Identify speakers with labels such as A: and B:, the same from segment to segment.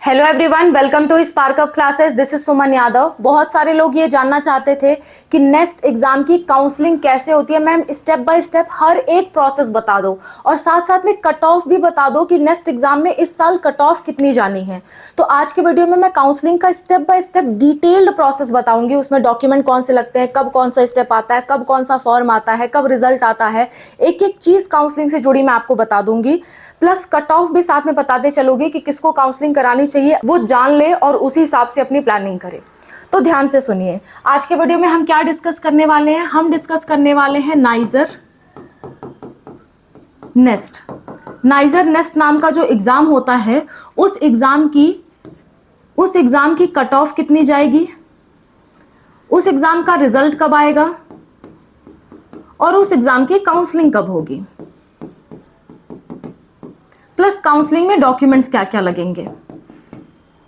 A: Hello everyone, welcome to Spark Up classes. This is Suman Yadav. बहुत सारे लोग ये जानना चाहते थे कि नेक्स्ट एग्जाम की काउंसलिंग कैसे होती है। मैम स्टेप बाय स्टेप हर एक प्रोसेस बता दो और साथ साथ में कट ऑफ भी बता दो कि नेक्स्ट एग्जाम में इस साल कट ऑफ कितनी जानी है। तो आज के वीडियो में मैं काउंसलिंग का step by step detailed process बताऊंगी। उसमें डॉक्यूमेंट कौन से लगते हैं, कब कौन सा स्टेप आता है, कब कौन सा फॉर्म आता है, कब रिजल्ट आता है, एक एक चीज काउंसलिंग से जुड़ी मैं आपको बता दूंगी। प्लस कट ऑफ भी साथ में बताते चलोगे कि किसको काउंसलिंग करानी चाहिए, वो जान ले और उसी हिसाब से अपनी प्लानिंग करे। तो ध्यान से सुनिए, आज के वीडियो में हम क्या डिस्कस करने वाले हैं। हम डिस्कस करने वाले हैं नाइजर नेस्ट। नाइजर नेस्ट नाम का जो एग्जाम होता है, उस एग्जाम की कट ऑफ कितनी जाएगी, उस एग्जाम का रिजल्ट कब आएगा और उस एग्जाम की काउंसलिंग कब होगी, प्लस काउंसलिंग में डॉक्यूमेंट्स क्या क्या लगेंगे।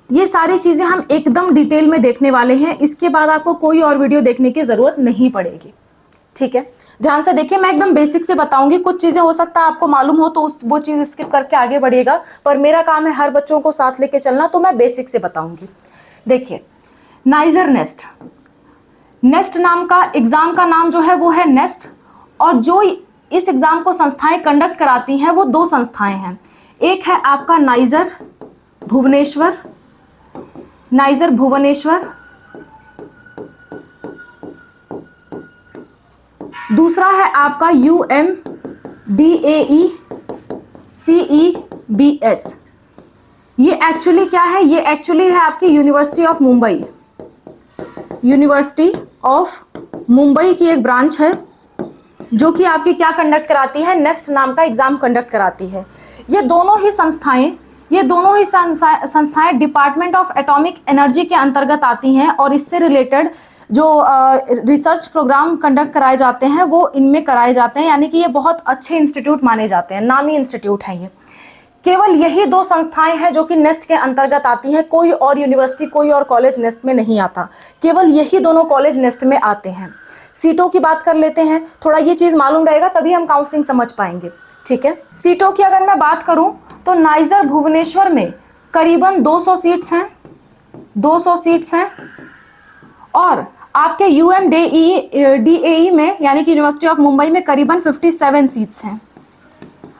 A: ये सारी चीजें हम एकदम डिटेल में देखने वाले हैं। इसके बाद आपको कोई और वीडियो देखने की जरूरत नहीं पड़ेगी। ठीक है, ध्यान से देखिए। मैं एकदम बेसिक से बताऊंगी। कुछ चीजें हो सकता है आपको मालूम हो तो वो चीज स्किप करके आगे बढ़िएगा, पर मेरा काम है हर बच्चों को साथ लेके चलना, तो मैं बेसिक से बताऊंगी। देखिए, नाइजर नेस्ट, नेस्ट नाम का एग्जाम का नाम जो है वो है नेस्ट। और जो इस एग्जाम को संस्थाएं कंडक्ट कराती हैं वो दो संस्थाएं हैं। एक है आपका नाइजर भुवनेश्वर, नाइजर भुवनेश्वर। दूसरा है आपका UMDAE-CEBS। ये एक्चुअली क्या है, ये एक्चुअली है आपकी university of Mumbai. University of Mumbai की एक ब्रांच है जो कि आपकी क्या कंडक्ट कराती है, नेस्ट नाम का एग्जाम कंडक्ट कराती है। ये दोनों ही संस्थाएं डिपार्टमेंट ऑफ एटॉमिक एनर्जी के अंतर्गत आती हैं और इससे रिलेटेड जो रिसर्च प्रोग्राम कंडक्ट कराए जाते हैं वो इनमें कराए जाते हैं। यानी कि ये बहुत अच्छे इंस्टीट्यूट माने जाते हैं, नामी इंस्टीट्यूट हैं ये। केवल यही दो संस्थाएं हैं जो कि नेस्ट के अंतर्गत आती हैं। कोई और यूनिवर्सिटी, कोई और कॉलेज नेस्ट में नहीं आता। केवल यही दोनों कॉलेज नेस्ट में आते हैं। सीटों की बात कर लेते हैं, थोड़ा ये चीज मालूम रहेगा तभी हम काउंसलिंग समझ पाएंगे। ठीक है, सीटों की अगर मैं बात करूं तो नाइजर भुवनेश्वर में करीबन 200 सीट्स हैं, 200 सीट्स हैं। और आपके UMDAE में यानी कि यूनिवर्सिटी ऑफ मुंबई में करीबन 57 सीट्स हैं।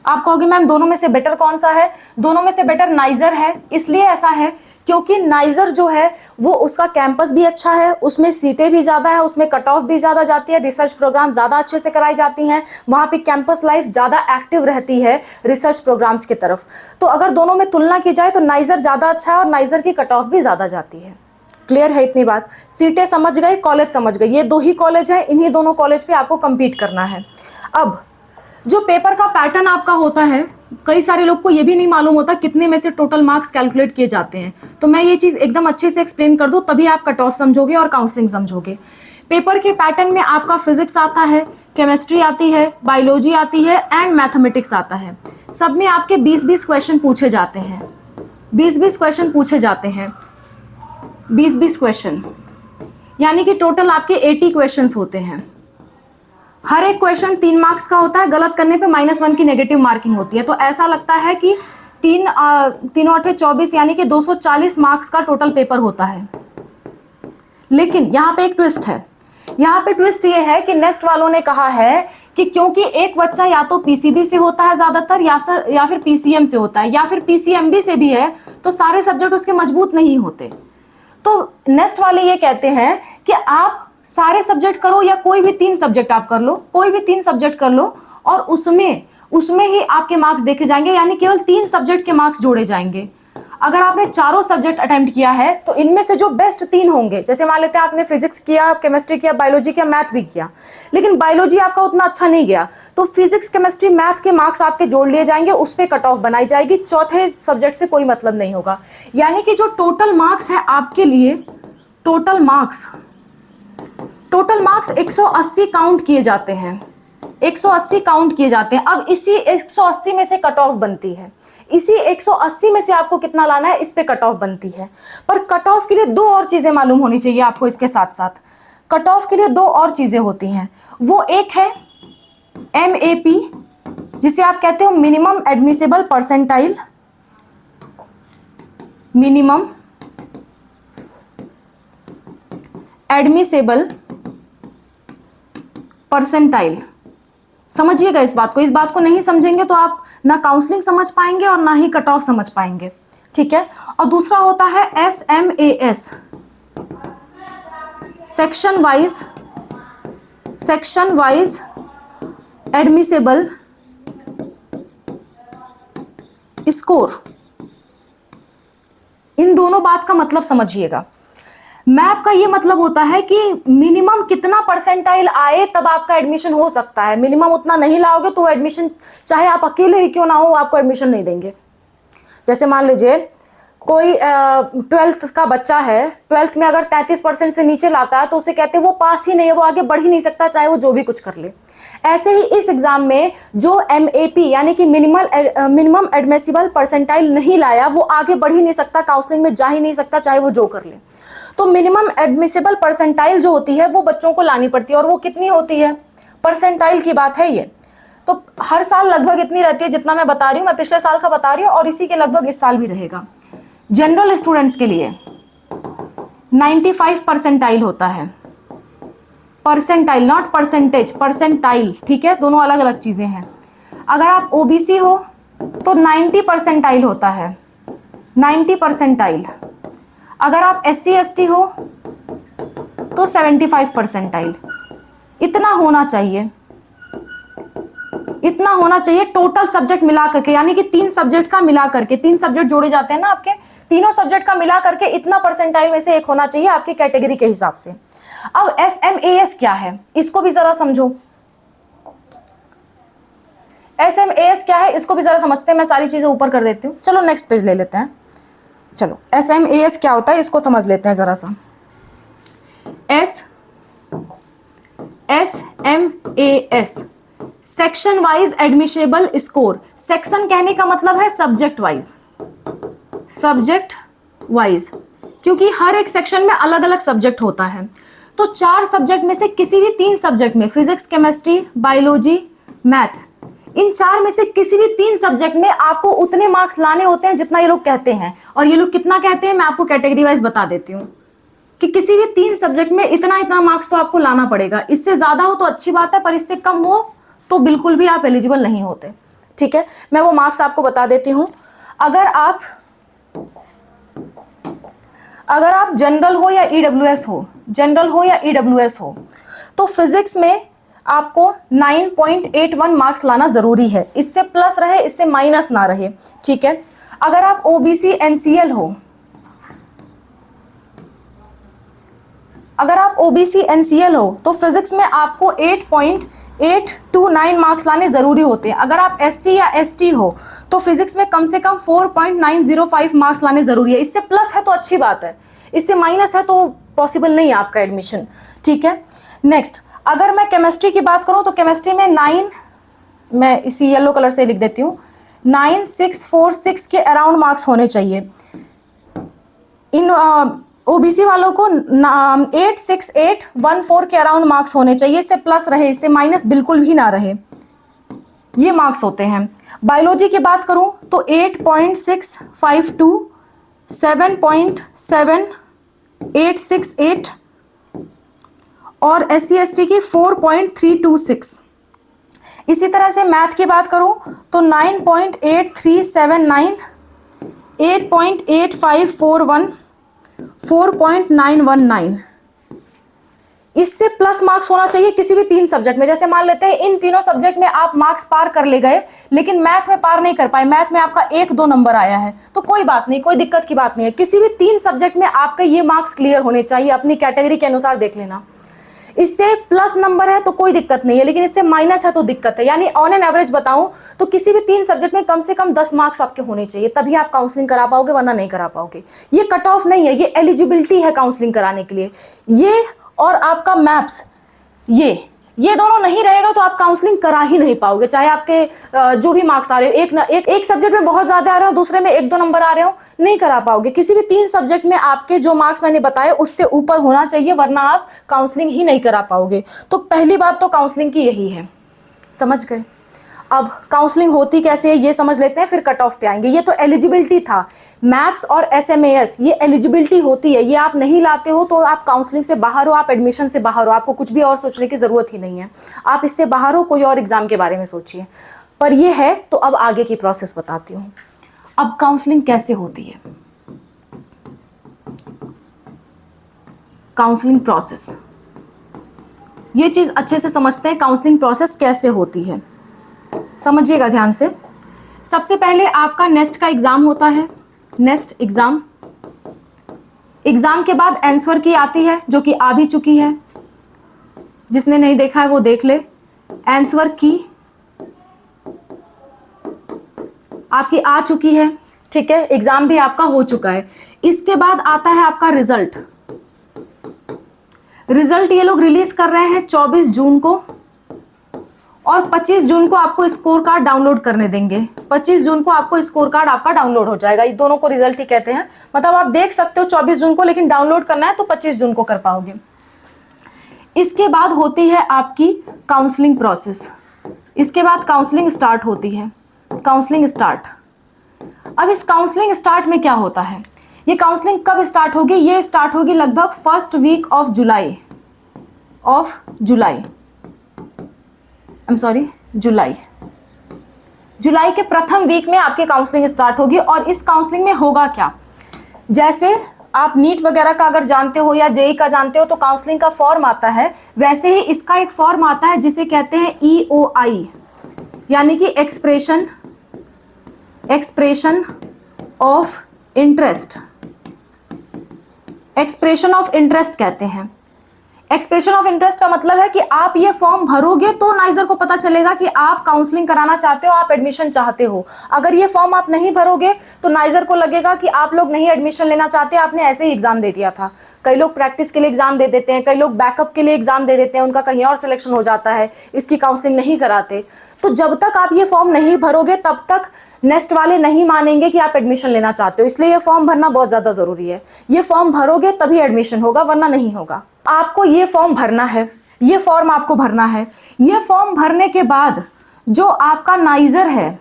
A: आप कहोगे मैम दोनों में से बेटर कौन सा है? दोनों में से बेटर नाइजर है। इसलिए ऐसा है क्योंकि नाइजर जो है वो उसका कैंपस भी अच्छा है, उसमें सीटें भी ज़्यादा है, उसमें कट ऑफ भी ज़्यादा जाती है, रिसर्च प्रोग्राम ज़्यादा अच्छे से कराई जाती हैं, वहाँ पे कैंपस लाइफ ज़्यादा एक्टिव रहती है रिसर्च प्रोग्राम्स की तरफ। तो अगर दोनों में तुलना की जाए तो नाइजर ज़्यादा अच्छा है और नाइजर की कट ऑफ भी ज़्यादा जाती है। क्लियर है इतनी बात? सीटें समझ गए, कॉलेज समझ गए। ये दो ही कॉलेज हैं, इन्हीं दोनों कॉलेज पे आपको कम्पीट करना है। अब जो पेपर का पैटर्न आपका होता है, कई सारे लोग को ये भी नहीं मालूम होता कितने में से टोटल मार्क्स कैलकुलेट किए जाते हैं। तो मैं ये चीज़ एकदम अच्छे से एक्सप्लेन कर दूं, तभी आप कट ऑफ समझोगे और काउंसलिंग समझोगे। पेपर के पैटर्न में आपका फिजिक्स आता है, केमिस्ट्री आती है, बायोलॉजी आती है एंड मैथमेटिक्स आता है। सब में आपके 20-20 क्वेश्चन पूछे जाते हैं, 20-20 क्वेश्चन पूछे जाते हैं, 20-20 क्वेश्चन, यानी कि टोटल आपके 80 क्वेश्चन होते हैं। हर एक क्वेश्चन 3 मार्क्स का होता है। गलत करने पे -1 की नेगेटिव मार्किंग होती है। तो ऐसा लगता है कि 3 8 24 यानी कि 240 मार्क्स का टोटल पेपर होता है। लेकिन यहाँ पे एक ट्विस्ट है। यहाँ पे ट्विस्ट ये है कि नेस्ट वालों ने कहा है कि क्योंकि एक बच्चा या तो पीसीबी से होता है ज्यादातर या फिर पीसीएम से होता है या फिर पीसीएमबी से भी है, तो सारे सब्जेक्ट उसके मजबूत नहीं होते। तो नेस्ट वाले ये कहते हैं कि आप सारे सब्जेक्ट करो या कोई भी 3 सब्जेक्ट आप कर लो, कोई भी 3 सब्जेक्ट कर लो और उसमें ही आपके मार्क्स देखे जाएंगे, यानी केवल 3 सब्जेक्ट के मार्क्स जोड़े जाएंगे। अगर आपने चारों सब्जेक्ट अटेम्प्ट किया है तो इनमें से जो बेस्ट 3 होंगे, जैसे मान लेते हैं आपने फिजिक्स किया, केमिस्ट्री किया, बायोलॉजी किया, मैथ भी किया, लेकिन बायोलॉजी आपका उतना अच्छा नहीं गया, तो फिजिक्स, केमिस्ट्री, मैथ के मार्क्स आपके जोड़ लिए जाएंगे, उस पर कट ऑफ बनाई जाएगी। चौथे सब्जेक्ट से कोई मतलब नहीं होगा। यानी कि जो टोटल मार्क्स है आपके लिए, टोटल मार्क्स 180 काउंट किए जाते हैं, 180 काउंट किए जाते हैं। अब इसी 180 में से कट ऑफ बनती है। इसी 180 में से आपको कितना लाना है, इस पे कट ऑफ बनती है। पर कट ऑफ के लिए 2 और चीजें मालूम होनी चाहिए आपको। इसके साथ साथ कट ऑफ के लिए 2 और चीजें होती हैं। वो एक है MAP, जिसे आप कहते हो minimum admissible percentile, minimum admissible percentile. समझिएगा इस बात को नहीं समझेंगे तो आप ना काउंसलिंग समझ पाएंगे और ना ही कट ऑफ समझ पाएंगे, ठीक है। और दूसरा होता है SMAS, section wise admissible score. इन दोनों बात का मतलब समझिएगा। मैप का ये मतलब होता है कि मिनिमम कितना परसेंटाइल आए तब आपका एडमिशन हो सकता है। मिनिमम उतना नहीं लाओगे तो एडमिशन, चाहे आप अकेले ही क्यों ना हो, आपको एडमिशन नहीं देंगे। जैसे मान लीजिए कोई 12th का बच्चा है, 12th में अगर 33% से नीचे लाता है तो उसे कहते हैं वो पास ही नहीं है, वो आगे बढ़ ही नहीं सकता, चाहे वो जो भी कुछ कर ले। ऐसे ही इस एग्जाम में जो MAP यानी कि मिनिमम एडमिसिबल परसेंटाइल नहीं लाया वो आगे बढ़ ही नहीं सकता, काउंसलिंग में जा ही नहीं सकता, चाहे वो जो कर ले। तो मिनिमम एडमिसिबल परसेंटाइल जो होती है वो बच्चों को लानी पड़ती है, और वो कितनी होती है, परसेंटाइल की बात है ये। तो हर साल लगभग इतनी रहती है जितना मैं बता रही हूँ, मैं पिछले साल का बता रही हूँ और इसी के लगभग इस साल भी रहेगा। जनरल स्टूडेंट्स के लिए 95 परसेंटाइल होता है, परसेंटाइल नॉट परसेंटेज, परसेंटाइल, ठीक है, दोनों अलग अलग चीजें हैं। अगर आप OBC हो तो 90 परसेंटाइल होता है, 90 परसेंटाइल। अगर आप SC ST हो तो 75 परसेंटाइल। इतना होना चाहिए, इतना होना चाहिए टोटल सब्जेक्ट मिला करके, यानी कि 3 सब्जेक्ट का मिला करके, 3 सब्जेक्ट जोड़े जाते हैं ना आपके, तीनों सब्जेक्ट का मिला करके इतना परसेंटाइल में से एक होना चाहिए आपकी कैटेगरी के हिसाब से। अब SMAS क्या है, इसको भी जरा समझो। SMAS क्या है इसको भी जरा समझते हैं। मैं सारी चीजें ऊपर कर देती हूँ, चलो नेक्स्ट पेज ले लेते हैं। चलो SMAS क्या होता है इसको समझ लेते हैं जरा सा। SMAS section wise admissible score. Section कहने का मतलब है सब्जेक्ट वाइज, सब्जेक्ट वाइज, क्योंकि हर एक सेक्शन में अलग अलग सब्जेक्ट होता है। तो 4 सब्जेक्ट में से किसी भी 3 सब्जेक्ट में, फिजिक्स, केमिस्ट्री, बायोलॉजी, मैथ्स, इन 4 में से किसी भी 3 सब्जेक्ट में आपको उतने मार्क्स लाने होते हैं जितना ये लोग कहते हैं। और ये लोग कितना कहते हैं मैं आपको कैटेगरी वाइज बता देती हूँ कि किसी भी 3 सब्जेक्ट में इतना इतना मार्क्स तो आपको लाना पड़ेगा। इससे ज्यादा हो तो अच्छी बात है, पर इससे कम हो तो बिल्कुल भी आप एलिजिबल नहीं होते, ठीक है। मैं वो मार्क्स आपको बता देती हूँ। अगर आप जनरल हो या EWS हो, जनरल हो या EWS हो, तो फिजिक्स में आपको 9.81 मार्क्स लाना जरूरी है। इससे प्लस रहे, इससे माइनस ना रहे, ठीक है। अगर आप OBC NCL हो, अगर आप OBC NCL हो तो फिजिक्स में आपको 8.829 मार्क्स लाने जरूरी होते हैं। अगर आप SC या ST हो तो फिजिक्स में कम से कम 4.905 मार्क्स लाने जरूरी है। इससे प्लस है तो अच्छी बात है, इससे माइनस है तो पॉसिबल नहीं है आपका एडमिशन, ठीक है। नेक्स्ट, अगर मैं केमिस्ट्री की बात करूं तो केमिस्ट्री में 9, मैं इसी येलो कलर से लिख देती हूँ, 9646 के अराउंड मार्क्स होने चाहिए। इन OBC वालों को 86814 के अराउंड मार्क्स होने चाहिए। इससे प्लस रहे, इससे माइनस बिल्कुल भी ना रहे, ये मार्क्स होते हैं। बायोलॉजी की बात करूं तो 8.652, 7.7868 और SC ST की 4.326। इसी तरह से मैथ की बात करूं तो 9.8379, 8.8541, 4.919। इससे प्लस मार्क्स होना चाहिए किसी भी 3 सब्जेक्ट में। जैसे मान लेते हैं इन तीनों सब्जेक्ट में आप मार्क्स पार कर ले गए, लेकिन मैथ में पार नहीं कर पाए, मैथ में आपका 1-2 नंबर आया है, तो कोई बात नहीं, कोई दिक्कत की बात नहीं है। किसी भी 3 सब्जेक्ट में आपके ये मार्क्स क्लियर होने चाहिए, अपनी कैटेगरी के अनुसार देख लेना। इससे प्लस नंबर है तो कोई दिक्कत नहीं है, लेकिन इससे माइनस है तो दिक्कत है। यानी ऑन एन एवरेज बताऊं तो किसी भी 3 सब्जेक्ट में कम से कम 10 मार्क्स आपके होने चाहिए, तभी आप काउंसलिंग करा पाओगे, वरना नहीं करा पाओगे। ये कट ऑफ नहीं है, ये एलिजिबिलिटी है काउंसलिंग कराने के लिए। ये और आपका मैप्स, ये दोनों नहीं रहेगा तो आप काउंसलिंग करा ही नहीं पाओगे, चाहे आपके जो भी मार्क्स आ रहे हो। एक सब्जेक्ट में बहुत ज्यादा आ रहे हो, दूसरे में 1-2 नंबर आ रहे हो, नहीं करा पाओगे। किसी भी 3 सब्जेक्ट में आपके जो मार्क्स मैंने बताए उससे ऊपर होना चाहिए, वरना आप काउंसलिंग ही नहीं करा पाओगे। तो पहली बात तो काउंसलिंग की यही है, समझ गए। अब काउंसलिंग होती कैसे है ये समझ लेते हैं, फिर कट ऑफ पे आएंगे। ये तो एलिजिबिलिटी था, मैप्स और एसएमएएस ये एलिजिबिलिटी होती है, ये आप नहीं लाते हो तो आप काउंसलिंग से बाहर हो, आप एडमिशन से बाहर हो, आपको कुछ भी और सोचने की ज़रूरत ही नहीं है, आप इससे बाहर हो, कोई और एग्ज़ाम के बारे में सोचिए। पर ये है, तो अब आगे की प्रोसेस बताती हूँ। अब काउंसलिंग कैसे होती है, काउंसलिंग प्रोसेस, ये चीज़ अच्छे से समझते हैं, काउंसलिंग प्रोसेस कैसे होती है, समझिएगा ध्यान से। सबसे पहले आपका नेस्ट का एग्ज़ाम होता है, नेस्ट एग्ज़ाम। एग्ज़ाम के बाद आंसर की आती है, जो कि आ भी चुकी है, जिसने नहीं देखा है वो देख ले। आंसर की आपकी आ चुकी है, ठीक है, एग्ज़ाम भी आपका हो चुका है। इसके बाद आता है आपका रिजल्ट। रिजल्ट ये लोग रिलीज कर रहे हैं 24 जून को, और 25 जून को आपको स्कोर कार्ड डाउनलोड करने देंगे। 25 जून को आपको स्कोर कार्ड आपका डाउनलोड हो जाएगा। ये दोनों को रिजल्ट ही कहते हैं, मतलब आप देख सकते हो 24 जून को, लेकिन डाउनलोड करना है तो 25 जून को कर पाओगे। इसके बाद होती है आपकी काउंसलिंग प्रोसेस। इसके बाद काउंसलिंग स्टार्ट होती है, काउंसलिंग स्टार्ट। अब इस काउंसलिंग स्टार्ट में क्या होता है, ये काउंसलिंग कब स्टार्ट होगी, ये स्टार्ट होगी लगभग फर्स्ट वीक ऑफ जुलाई, जुलाई के प्रथम वीक में आपकी काउंसलिंग स्टार्ट होगी। और इस काउंसलिंग में होगा क्या, जैसे आप नीट वगैरह का अगर जानते हो या जेई का जानते हो तो काउंसलिंग का फॉर्म आता है, वैसे ही इसका एक फॉर्म आता है जिसे कहते हैं EOI, यानी कि expression of interest, expression of interest कहते हैं। एक्सप्रेशन ऑफ इंटरेस्ट का मतलब है कि आप ये फॉर्म भरोगे तो नाइजर को पता चलेगा कि आप काउंसलिंग कराना चाहते हो, आप एडमिशन चाहते हो। अगर ये फॉर्म आप नहीं भरोगे तो नाइजर को लगेगा कि आप लोग नहीं एडमिशन लेना चाहते, आपने ऐसे ही एग्जाम दे दिया था। कई लोग प्रैक्टिस के लिए एग्जाम दे देते हैं, कई लोग बैकअप के लिए एग्जाम दे देते हैं, उनका कहीं और सिलेक्शन हो जाता है, इसकी काउंसलिंग नहीं कराते। तो जब तक आप ये फॉर्म नहीं भरोगे तब तक नेक्स्ट वाले नहीं मानेंगे कि आप एडमिशन लेना चाहते हो। इसलिए ये फॉर्म भरना बहुत ज़्यादा ज़रूरी है। ये फॉर्म भरोगे तभी एडमिशन होगा, वरना नहीं होगा। आपको ये फॉर्म भरना है, ये फॉर्म आपको भरना है। ये फॉर्म भरने के बाद जो आपका नाइजर है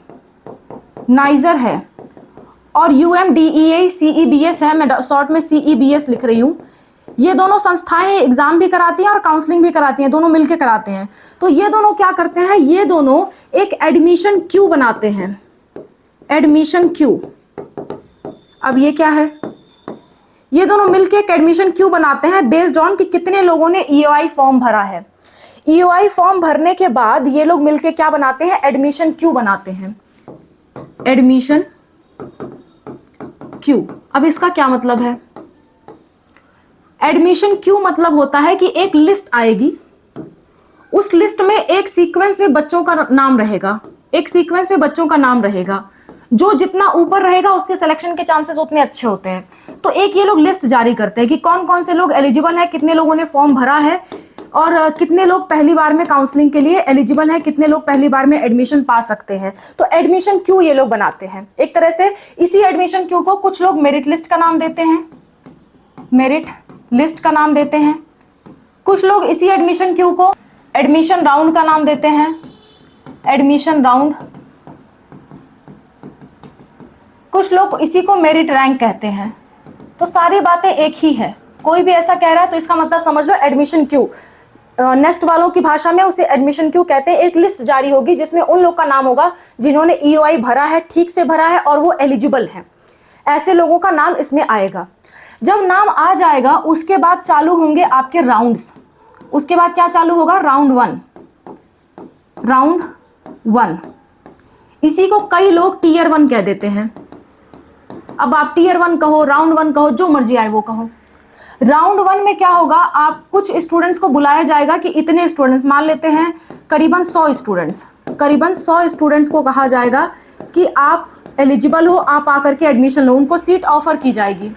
A: और UMDEA CEBS है, मैं शॉर्ट में CEBS लिख रही हूँ, ये दोनों संस्थाएं एग्जाम भी कराती हैं और काउंसलिंग भी कराती हैं, दोनों मिलकर कराते हैं। तो ये दोनों क्या करते हैं, ये दोनों एक एडमिशन क्यू बनाते हैं, एडमिशन क्यू। अब ये क्या है, ये दोनों मिलके एक एडमिशन क्यू बनाते हैं बेस्ड ऑन कि कितने लोगों ने EOI फॉर्म भरा है। EOI फॉर्म भरने के बाद ये लोग मिलके क्या बनाते हैं, एडमिशन क्यू बनाते हैं, एडमिशन क्यू। अब इसका क्या मतलब है, एडमिशन क्यू मतलब होता है कि एक लिस्ट आएगी, उस लिस्ट में एक सीक्वेंस में बच्चों का नाम रहेगा, एक सीक्वेंस में बच्चों का नाम रहेगा, जो जितना ऊपर रहेगा उसके सिलेक्शन के चांसेस उतने अच्छे होते हैं। तो एक ये लोग लिस्ट जारी करते हैं कि कौन कौन से लोग एलिजिबल है, कितने लोगों ने फॉर्म भरा है और कितने लोग पहली बार में काउंसलिंग के लिए एलिजिबल हैं, कितने लोग पहली बार में एडमिशन पा सकते हैं। तो एडमिशन क्यू ये लोग बनाते हैं। एक तरह से इसी एडमिशन क्यू को कुछ लोग मेरिट लिस्ट का नाम देते हैं, मेरिट लिस्ट का नाम देते हैं। कुछ लोग इसी एडमिशन क्यू को एडमिशन राउंड का नाम देते हैं, एडमिशन राउंड। कुछ लोग इसी को मेरिट रैंक कहते हैं। तो सारी बातें एक ही है, कोई भी ऐसा कह रहा है तो इसका मतलब समझ लो एडमिशन क्यू। नेक्स्ट वालों की भाषा में उसे एडमिशन क्यू कहते हैं। एक लिस्ट जारी होगी जिसमें उन लोग का नाम होगा जिन्होंने EOI भरा है, ठीक से भरा है और वो एलिजिबल हैं, ऐसे लोगों का नाम इसमें आएगा। जब नाम आ जाएगा उसके बाद चालू होंगे आपके राउंड्स। उसके बाद क्या चालू होगा, राउंड 1, राउंड 1। इसी को कई लोग टीयर 1 कह देते हैं। अब आप टीयर 1 कहो, राउंड 1 कहो, जो मर्जी आए वो कहो। राउंड 1 में क्या होगा, आप कुछ स्टूडेंट्स को बुलाया जाएगा कि इतने स्टूडेंट्स, मान लेते हैं करीबन 100 स्टूडेंट्स, करीबन 100 स्टूडेंट्स को कहा जाएगा कि आप एलिजिबल हो, आप आकर के एडमिशन लो। उनको सीट ऑफर की जाएगी,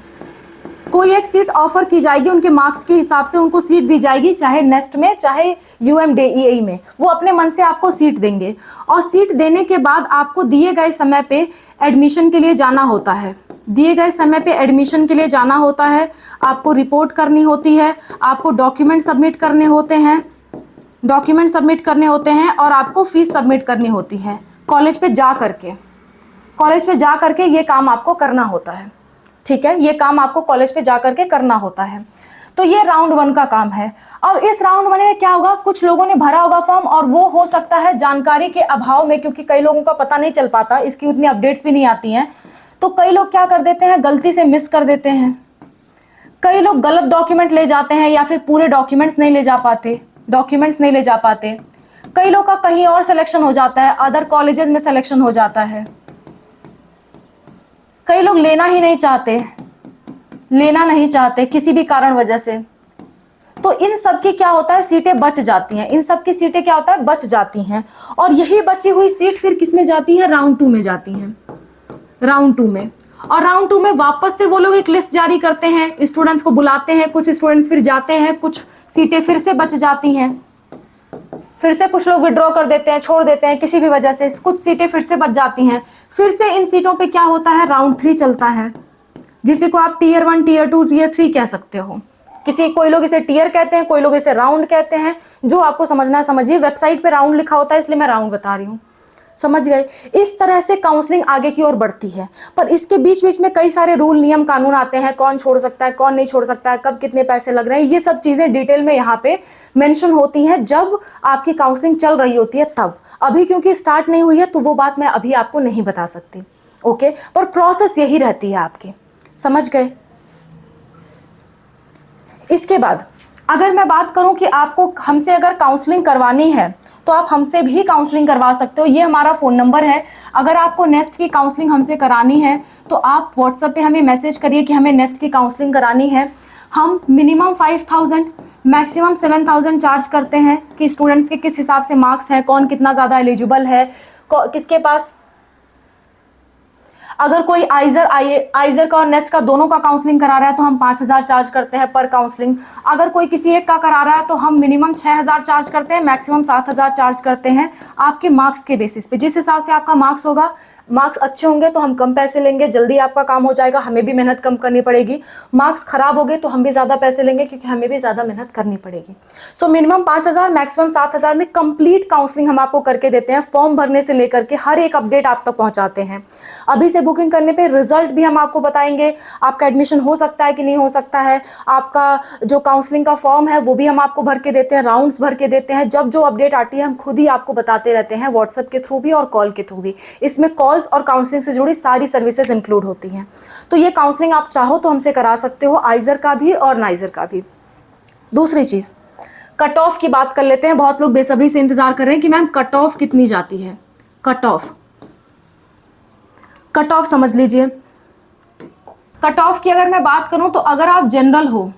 A: कोई एक सीट ऑफर की जाएगी, उनके मार्क्स के हिसाब से उनको सीट दी जाएगी, चाहे नेस्ट में चाहे UMDEA में, वो अपने मन से आपको सीट देंगे। और सीट देने के बाद आपको दिए गए समय पे एडमिशन के लिए जाना होता है, दिए गए समय पे एडमिशन के लिए जाना होता है। आपको रिपोर्ट करनी होती है, आपको डॉक्यूमेंट सबमिट करने होते हैं, और आपको फीस सबमिट करनी होती है कॉलेज पे जा करके। कॉलेज पे जा करके ये काम आपको करना होता है, ठीक है, ये काम आपको कॉलेज पे जा करके करना होता है। तो ये राउंड 1 का काम है। अब इस राउंड 1 में क्या होगा, कुछ लोगों ने भरा होगा फॉर्म और वो हो सकता है जानकारी के अभाव में, क्योंकि कई लोगों का पता नहीं चल पाता, इसकी उतनी अपडेट्स भी नहीं आती हैं, तो कई लोग क्या कर देते हैं, गलती से मिस कर देते हैं। कई लोग गलत डॉक्यूमेंट ले जाते हैं या फिर पूरे डॉक्यूमेंट्स नहीं ले जा पाते, कई लोग का कहीं और सिलेक्शन हो जाता है, अदर कॉलेजेस में सिलेक्शन हो जाता है, कई लोग लेना नहीं चाहते किसी भी कारण वजह से। तो इन सब की क्या होता है, सीटें बच जाती हैं, इन सब की सीटें क्या होता है, बच जाती हैं। और यही बची हुई सीट फिर किस में जाती है, राउंड 2 में जाती हैं, राउंड 2 में। और राउंड 2 में वापस से वो लोग एक लिस्ट जारी करते हैं, स्टूडेंट्स को बुलाते हैं, कुछ स्टूडेंट्स फिर जाते हैं, कुछ सीटें फिर से बच जाती हैं, फिर से कुछ लोग विड्रॉ कर देते हैं, छोड़ देते हैं किसी भी वजह से, कुछ सीटें फिर से बच जाती हैं। फिर से इन सीटों पे क्या होता है, राउंड 3 चलता है, जिसे को आप टीयर 1, टीयर 2, टीयर 3 कह सकते हो। कोई लोग इसे टीयर कहते हैं, कोई लोग इसे राउंड कहते हैं, जो आपको समझना है समझिए। वेबसाइट पे राउंड लिखा होता है इसलिए मैं राउंड बता रही हूँ, समझ गए। इस तरह से काउंसलिंग आगे की ओर बढ़ती है, पर इसके बीच बीच में कई सारे रूल नियम कानून आते हैं, कौन छोड़ सकता है, कौन नहीं छोड़ सकता है, कब कितने पैसे लग रहे हैं, ये सब चीजें डिटेल में यहाँ पे मेंशन होती हैं जब आपकी काउंसलिंग चल रही होती है तब। अभी क्योंकि स्टार्ट नहीं हुई है तो वो बात मैं अभी आपको नहीं बता सकती, ओके, पर प्रोसेस यही रहती है आपकी, समझ गए। इसके बाद अगर मैं बात करूं कि आपको हमसे अगर काउंसलिंग करवानी है तो आप हमसे भी काउंसलिंग करवा सकते हो। ये हमारा फ़ोन नंबर है। अगर आपको नेस्ट की काउंसलिंग हमसे करानी है तो आप व्हाट्सएप पे हमें मैसेज करिए कि हमें नेस्ट की काउंसलिंग करानी है। हम मिनिमम 5000 मैक्सिमम 7000 चार्ज करते हैं कि स्टूडेंट्स के किस हिसाब से मार्क्स हैं, कौन कितना ज़्यादा एलिजिबल है, किसके पास। अगर कोई आइजर का और नेस्ट का दोनों का काउंसलिंग करा रहा है तो हम 5000 चार्ज करते हैं पर काउंसलिंग। अगर कोई किसी एक का करा रहा है तो हम मिनिमम 6000 चार्ज करते हैं, मैक्सिमम 7000 चार्ज करते हैं, आपके मार्क्स के बेसिस पे। जिस हिसाब से आपका मार्क्स होगा, मार्क्स अच्छे होंगे तो हम कम पैसे लेंगे, जल्दी आपका काम हो जाएगा, हमें भी मेहनत कम करनी पड़ेगी। मार्क्स खराब हो गए तो हम भी ज़्यादा पैसे लेंगे क्योंकि हमें भी ज़्यादा मेहनत करनी पड़ेगी। सो मिनिमम 5000 मैक्सिमम 7000 में कंप्लीट काउंसलिंग हम आपको करके देते हैं। फॉर्म भरने से लेकर के हर एक अपडेट आप तक पहुंचाते हैं। अभी से बुकिंग करने पे रिजल्ट भी हम आपको बताएंगे, आपका एडमिशन हो सकता है कि नहीं हो सकता है, आपका जो काउंसलिंग का फॉर्म है वो भी हम आपको भर के देते हैं, राउंड्स भर के देते हैं। जब जो अपडेट आती है हम खुद ही आपको बताते रहते हैं, व्हाट्सएप के थ्रू भी और कॉल के थ्रू भी। इसमें कॉल्स और काउंसलिंग से जुड़ी सारी सर्विसेज इंक्लूड होती हैं। तो ये काउंसलिंग आप चाहो तो हमसे करा सकते हो, आइजर का भी और नाइजर का भी। दूसरी चीज़, कट ऑफ की बात कर लेते हैं। बहुत लोग बेसब्री से इंतजार कर रहे हैं कि मैम कट ऑफ कितनी जाती है। कट ऑफ समझ लीजिए। कट ऑफ की अगर मैं बात करूं तो अगर आप जनरल हो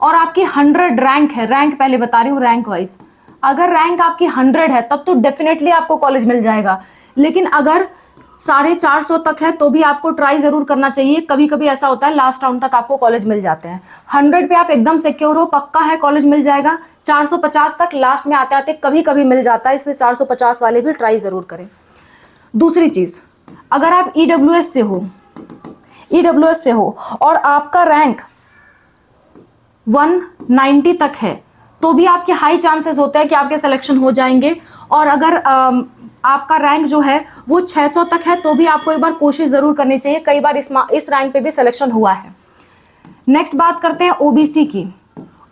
A: और आपकी 100 रैंक है, रैंक पहले बता रही हूँ रैंक वाइज, अगर रैंक आपकी 100 है तब तो डेफिनेटली आपको कॉलेज मिल जाएगा। लेकिन अगर 450 तक है तो भी आपको ट्राई जरूर करना चाहिए। कभी कभी ऐसा होता है लास्ट राउंड तक आपको कॉलेज मिल जाते हैं। 100 पे आप एकदम सिक्योर हो, पक्का है कॉलेज मिल जाएगा। 450 तक लास्ट में आते आते कभी कभी मिल जाता है, इसलिए 450 वाले भी ट्राई जरूर करें। दूसरी चीज, अगर आप ईडब्ल्यूएस से हो और आपका रैंक 190 तक है तो भी आपके हाई चांसेस होते हैं कि आपके सिलेक्शन हो जाएंगे। और अगर आपका रैंक जो है वो 600 तक है तो भी आपको एक बार कोशिश जरूर करनी चाहिए, कई बार इस रैंक पे भी सिलेक्शन हुआ है। नेक्स्ट बात करते हैं ओबीसी की।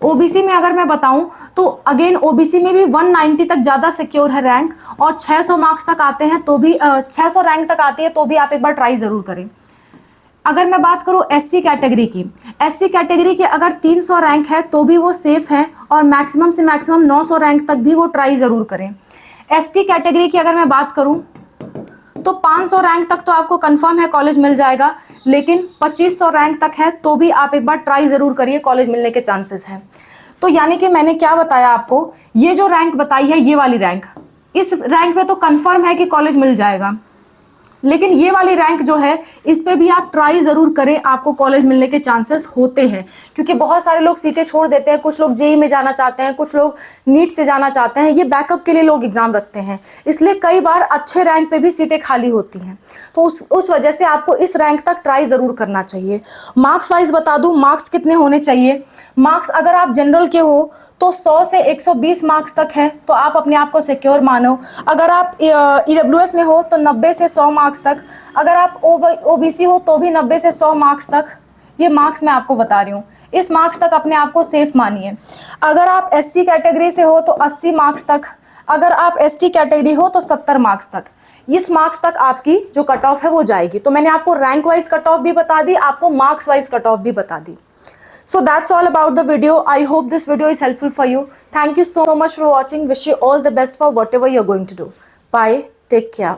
A: ओबीसी में अगर मैं बताऊं तो अगेन ओबीसी में भी 190 तक ज़्यादा सिक्योर है रैंक, और 600 मार्क्स तक आते हैं तो भी 600 रैंक तक आती है तो भी आप एक बार ट्राई ज़रूर करें। अगर मैं बात करूं एससी कैटेगरी की, एससी कैटेगरी के अगर 300 रैंक है तो भी वो सेफ है, और मैक्सिमम से मैक्सिमम 900 रैंक तक भी वो ट्राई ज़रूर करें। एसटी कैटेगरी की अगर मैं बात करूं तो 500 रैंक तक तो आपको कंफर्म है कॉलेज मिल जाएगा, लेकिन 2500 रैंक तक है तो भी आप एक बार ट्राई ज़रूर करिए, कॉलेज मिलने के चांसेस हैं। तो यानी कि मैंने क्या बताया आपको, ये जो रैंक बताई है ये वाली रैंक, इस रैंक पे तो कंफर्म है कि कॉलेज मिल जाएगा, लेकिन ये वाली रैंक जो है इस पे भी आप ट्राई ज़रूर करें, आपको कॉलेज मिलने के चांसेस होते हैं। क्योंकि बहुत सारे लोग सीटें छोड़ देते हैं, कुछ लोग जेई में जाना चाहते हैं, कुछ लोग नीट से जाना चाहते हैं, ये बैकअप के लिए लोग एग्ज़ाम रखते हैं, इसलिए कई बार अच्छे रैंक पे भी सीटें खाली होती हैं। तो उस वजह से आपको इस रैंक तक ट्राई ज़रूर करना चाहिए। मार्क्स वाइज बता दूँ, मार्क्स कितने होने चाहिए। मार्क्स अगर आप जनरल के हो तो 100 से 120 मार्क्स तक है तो आप अपने आप को सिक्योर मानो। अगर आप ईडब्ल्यूएस में हो तो 90 से 100 मार्क्स मार्क्स तक, अगर आप ओबीसी हो तो भी 90 से 100 मार्क्स तक, ये मार्क्स मैं आपको बता रही हूँ। इस मार्क्स तक अपने आप को सेफ मानिए। अगर आप एससी कैटेगरी से हो तो 80 मार्क्स तक, अगर आप एसटी कैटेगरी हो तो 70 मार्क्स तक, इस मार्क्स तक आपकी जो कट ऑफ है वो जाएगी। तो मैंने आपको रैंक वाइज कट ऑफ भी बता दी, आपको मार्क्स वाइज कट ऑफ भी बता दी। So that's all about the video. I hope this video is helpful for you. Thank you so much for watching. Wish you all the best for whatever you're going to do. Bye. Take care.